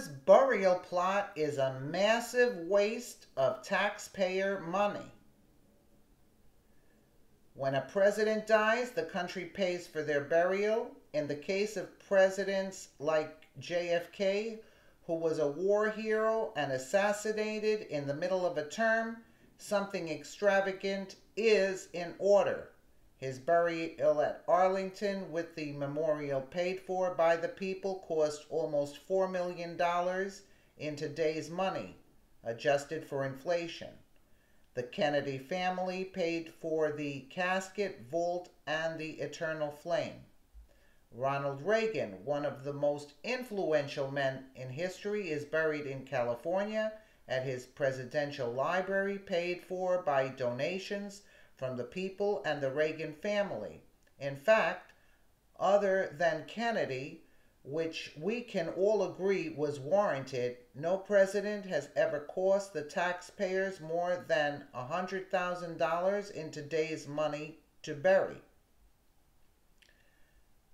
Obama's burial plot is a massive waste of taxpayer money. When a president dies, the country pays for their burial. In the case of presidents like JFK, who was a war hero and assassinated in the middle of a term, something extravagant is in order. His burial at Arlington, with the memorial paid for by the people, cost almost $4 million in today's money, adjusted for inflation. The Kennedy family paid for the casket, vault, and the eternal flame. Ronald Reagan, one of the most influential men in history, is buried in California at his presidential library, paid for by donations from the people and the Reagan family. In fact, other than Kennedy, which we can all agree was warranted, no president has ever cost the taxpayers more than $100,000 in today's money to bury.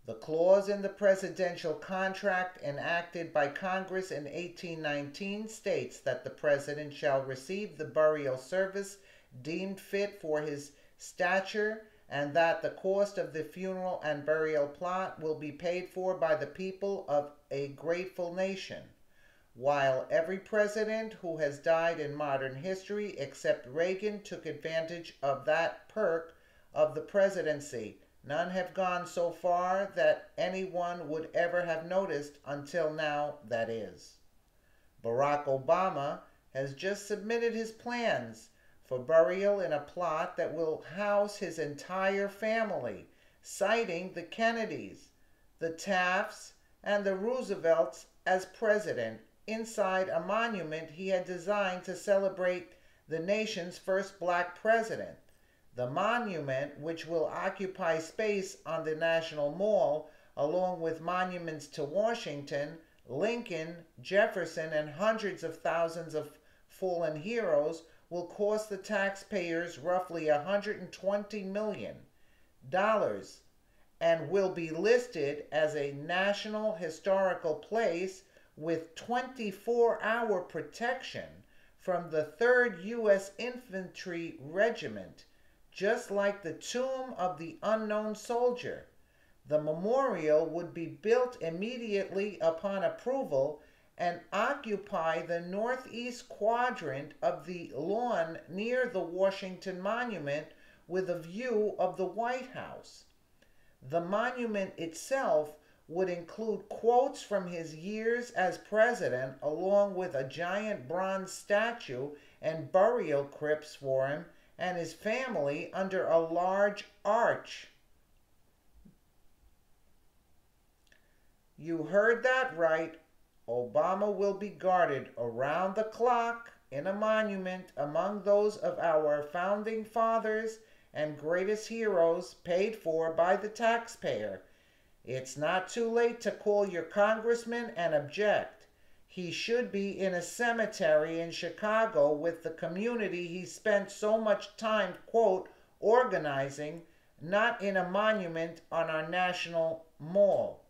The clause in the presidential contract enacted by Congress in 1819 states that the president shall receive the burial service deemed fit for his stature, and that the cost of the funeral and burial plot will be paid for by the people of a grateful nation. While every president who has died in modern history except Reagan took advantage of that perk of the presidency, none have gone so far that anyone would ever have noticed until now, that is. Barack Obama has just submitted his plans for burial in a plot that will house his entire family, citing the Kennedys, the Tafts, and the Roosevelts as president, inside a monument he had designed to celebrate the nation's first black president. The monument, which will occupy space on the National Mall, along with monuments to Washington, Lincoln, Jefferson, and hundreds of thousands of fallen heroes, will cost the taxpayers roughly $120 million and will be listed as a National Historical Place with 24-hour protection from the 3rd U.S. Infantry Regiment, just like the tomb of the unknown soldier. The memorial would be built immediately upon approval and occupy the northeast quadrant of the lawn near the Washington Monument with a view of the White House. The monument itself would include quotes from his years as president, along with a giant bronze statue and burial crypts for him and his family under a large arch. You heard that right. Obama will be guarded around the clock in a monument among those of our founding fathers and greatest heroes, paid for by the taxpayer. It's not too late to call your congressman and object. He should be in a cemetery in Chicago with the community he spent so much time, quote, organizing, not in a monument on our national mall.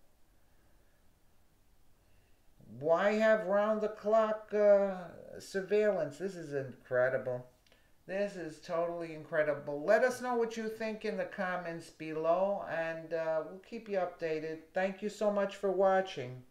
Why have round-the-clock surveillance? This is incredible. This is totally incredible. Let us know what you think in the comments below, and we'll keep you updated. Thank you so much for watching.